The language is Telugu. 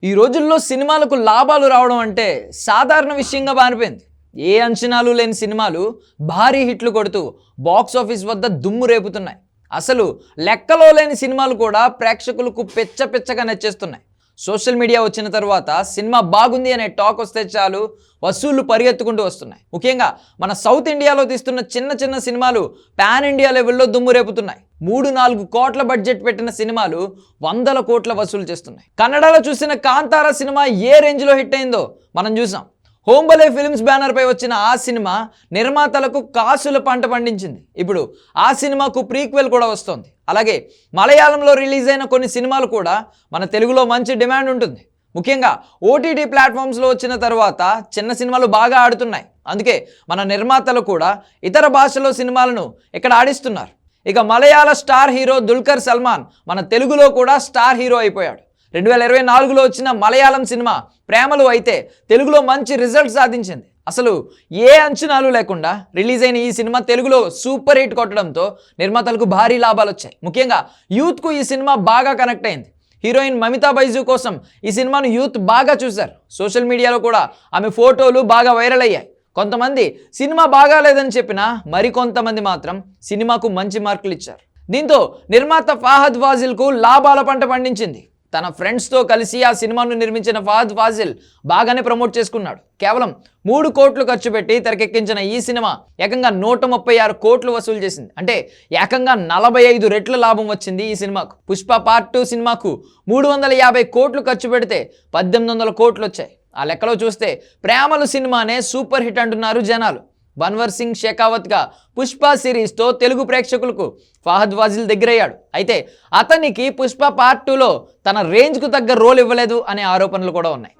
ఈ రోజుల్లో సినిమాలకు లాభాలు రావడం అంటే సాధారణ విషయంగా మారిపోయింది. ఏ అంచనాలు లేని సినిమాలు భారీ హిట్లు కొడుతూ బాక్స్ ఆఫీస్ వద్ద దుమ్ము రేపుతున్నాయి. అసలు లెక్కలో లేని సినిమాలు కూడా ప్రేక్షకులకు పెచ్చగా నచ్చేస్తున్నాయి. సోషల్ మీడియా వచ్చిన తర్వాత సినిమా బాగుంది అనే టాక్ వస్తే చాలు వసూళ్లు పరిగెత్తుకుంటూ వస్తున్నాయి. ముఖ్యంగా మన సౌత్ ఇండియాలో తీస్తున్న చిన్న సినిమాలు పాన్ ఇండియా లెవెల్లో దుమ్ము రేపుతున్నాయి. 3-4 కోట్ల బడ్జెట్ పెట్టిన సినిమాలు 100 కోట్ల వసూలు చేస్తున్నాయి. కన్నడలో చూసిన కాంతారా సినిమా ఏ రేంజ్లో హిట్ అయిందో మనం చూసాం. హోంబలే ఫిల్మ్స్ బ్యానర్ పై వచ్చిన ఆ సినిమా నిర్మాతలకు కాసుల పంట పండించింది. ఇప్పుడు ఆ సినిమాకు ప్రీక్వెల్ కూడా వస్తోంది. అలాగే మలయాళంలో రిలీజ్ అయిన కొన్ని సినిమాలు కూడా మన తెలుగులో మంచి డిమాండ్ ఉంటుంది. ముఖ్యంగా ఓటీటీ ప్లాట్ఫామ్స్లో వచ్చిన తర్వాత చిన్న సినిమాలు బాగా ఆడుతున్నాయి. అందుకే మన నిర్మాతలు కూడా ఇతర భాషలో సినిమాలను ఇక్కడ ఆడిస్తున్నారు. ఇక మలయాళ స్టార్ హీరో దుల్కర్ సల్మాన్ మన తెలుగులో కూడా స్టార్ హీరో అయిపోయాడు. 2024లో వచ్చిన మలయాళం సినిమా ప్రేమలు అయితే తెలుగులో మంచి రిజల్ట్ సాధించింది. అసలు ఏ అంచనాలు లేకుండా రిలీజ్ అయిన ఈ సినిమా తెలుగులో సూపర్ హిట్ కొట్టడంతో నిర్మాతలకు భారీ లాభాలు వచ్చాయి. ముఖ్యంగా యూత్కు ఈ సినిమా బాగా కనెక్ట్ అయింది. హీరోయిన్ మమితా బైజు కోసం ఈ సినిమాను యూత్ బాగా చూశారు. సోషల్ మీడియాలో కూడా ఆమె ఫోటోలు బాగా వైరల్ అయ్యాయి. కొంతమంది సినిమా బాగాలేదని చెప్పినా మరికొంతమంది మాత్రం సినిమాకు మంచి మార్కులు ఇచ్చారు. దీంతో నిర్మాత ఫహద్ ఫాజిల్కు లాభాల పంట పండించింది. తన ఫ్రెండ్స్తో కలిసి ఆ సినిమాను నిర్మించిన ఫహద్ ఫాజిల్ బాగానే ప్రమోట్ చేసుకున్నాడు. కేవలం 3 కోట్లు ఖర్చు పెట్టి తెరకెక్కించిన ఈ సినిమా ఏకంగా 136 కోట్లు వసూలు చేసింది. అంటే ఏకంగా 45 రెట్ల లాభం వచ్చింది ఈ సినిమాకు. పుష్ప పార్ట్ 2 సినిమాకు 350 కోట్లు ఖర్చు పెడితే 1800 కోట్లు వచ్చాయి. ఆ లెక్కలో చూస్తే ప్రేమలు సినిమానే సూపర్ హిట్ అంటున్నారు జనాలు. బన్వర్ సింగ్ షెకావత్గా పుష్ప సిరీస్తో తెలుగు ప్రేక్షకులకు ఫహద్ ఫాజిల్ దగ్గరయ్యాడు. అయితే అతనికి పుష్ప పార్ట్ 2లో తన రేంజ్కు తగ్గ రోల్ ఇవ్వలేదు అనే ఆరోపణలు కూడా ఉన్నాయి.